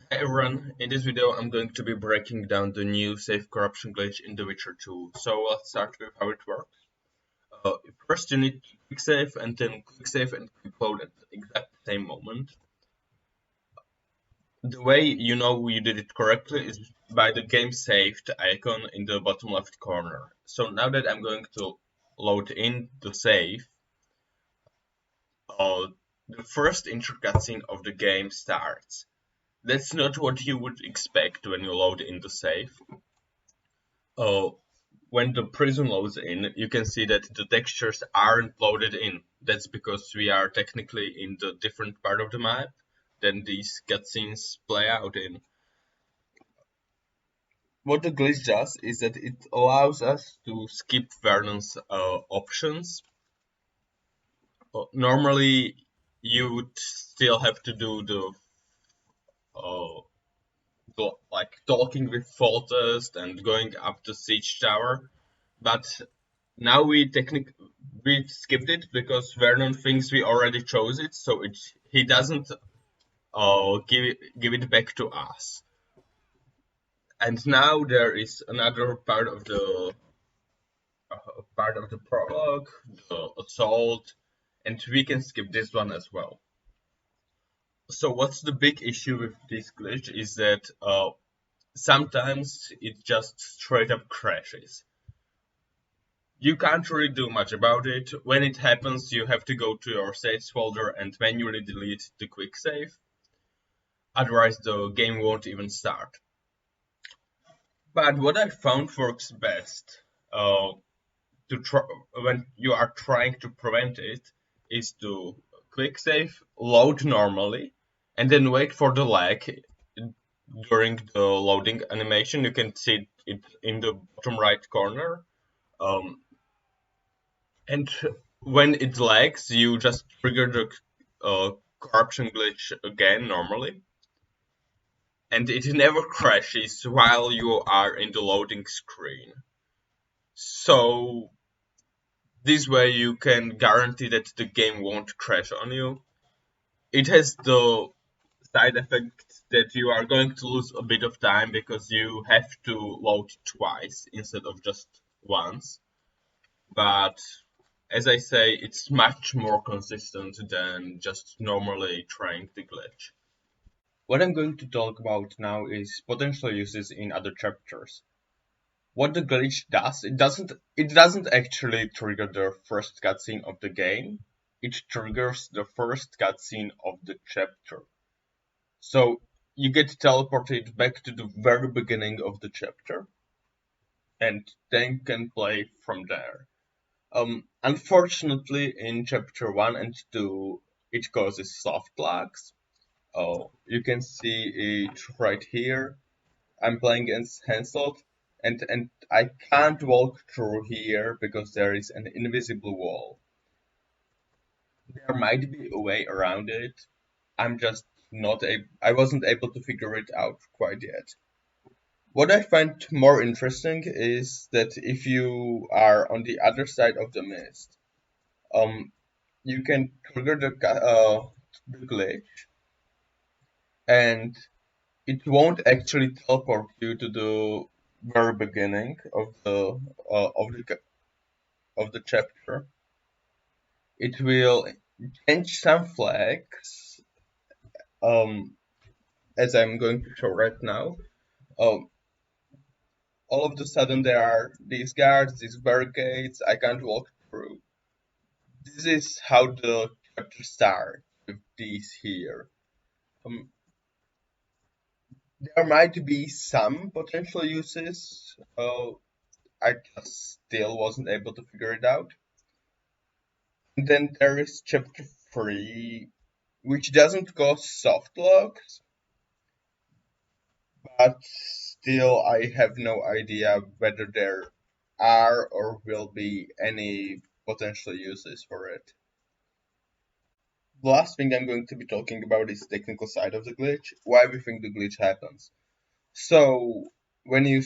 Hey everyone, in this video I'm going to be breaking down the new save corruption glitch in The Witcher 2. So let's start with how it works. First you need quick save and then quick save and quick load at the exact same moment. The way you know you did it correctly is by the game saved icon in the bottom left corner. So now that I'm going to load in the save, uh, the first intro cutscene of the game starts. That's not what you would expect when you load in the save. Uh, when the prison loads in, you can see that the textures aren't loaded in. That's because we are technically in the different part of the map than these cutscenes play out in. What the glitch does is that it allows us to skip Vernon's options. Normally, you would still have to do uh, like talking with Foltest and going up the siege tower, but now we skipped it because Vernon thinks we already chose it, so he doesn't give it back to us. And now there is another part of the prologue, the assault, and we can skip this one as well. So what's the big issue with this glitch is that sometimes it just straight up crashes. You can't really do much about it. When it happens, you have to go to your saves folder and manually delete the quick save. Otherwise, the game won't even start. But what I found works best uh, when you are trying to prevent it is to quick save, load normally, and then wait for the lag during the loading animation. You can see it in the bottom right corner. Um, And when it lags, you just trigger the corruption glitch again normally, and it never crashes while you are in the loading screen. So this way you can guarantee that the game won't crash on you. It has the side effect that you are going to lose a bit of time because you have to load twice instead of just once. But as I say, it's much more consistent than just normally trying the glitch. What I'm going to talk about now is potential uses in other chapters. What the glitch does, it doesn't actually trigger the first cutscene of the game. It triggers the first cutscene of the chapter. So you get teleported back to the very beginning of the chapter, and then can play from there. Unfortunately, in chapter 1 and 2, it causes soft lags. Oh, you can see it right here. I'm playing against Henselt, and I can't walk through here because there is an invisible wall. There might be a way around it. I'm just not able. I wasn't able to figure it out quite yet. What I find more interesting is that if you are on the other side of the mist, um, you can trigger the glitch, and it won't actually teleport you to the very beginning uh, of the of the chapter. It will change some flags, um, as I'm going to show right now. Um, all of a sudden there are these guards, these barricades. I can't walk through. This is how the chapter starts with these here. Um, there might be some potential uses. I just still wasn't able to figure it out. And then there is chapter 3, which doesn't cause soft locks, but still I have no idea whether there are or will be any potential uses for it. The last thing I'm going to be talking about is the technical side of the glitch, why we think the glitch happens. So, when you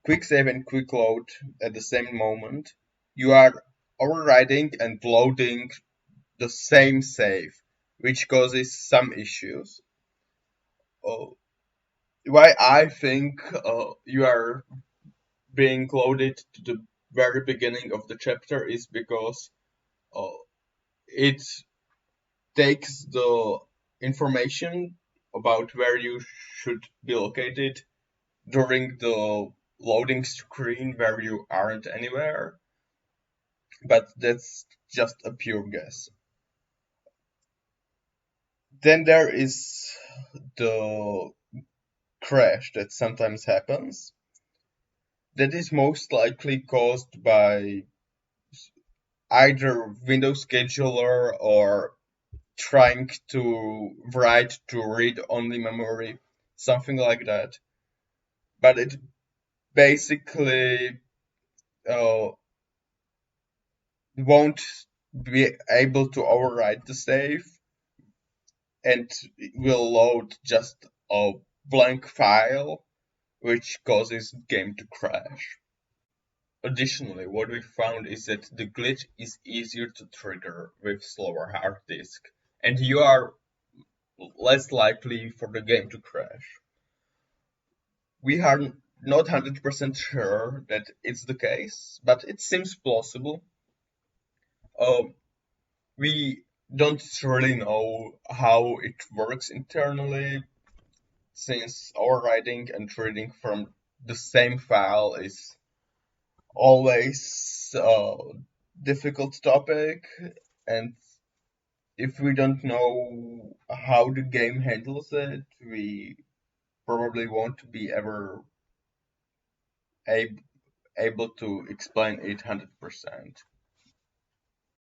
quick save and quick load at the same moment, you are overriding and loading the same save, which causes some issues. Oh, why I think you are being loaded to the very beginning of the chapter is because uh, it takes the information about where you should be located during the loading screen where you aren't anywhere, but that's just a pure guess. Then there is the crash that sometimes happens. That is most likely caused by either Windows Scheduler or trying to write to read-only memory, something like that. But it basically uh, won't be able to overwrite the save and will load just a blank file, which causes the game to crash. Additionally, what we found is that the glitch is easier to trigger with slower hard disk, and you are less likely for the game to crash. We are not 100% sure that it's the case, but it seems plausible. Um, we don't really know how it works internally, since overriding and reading from the same file is always a difficult topic, and if we don't know how the game handles it, we probably won't be ever ab- able to explain it 100%.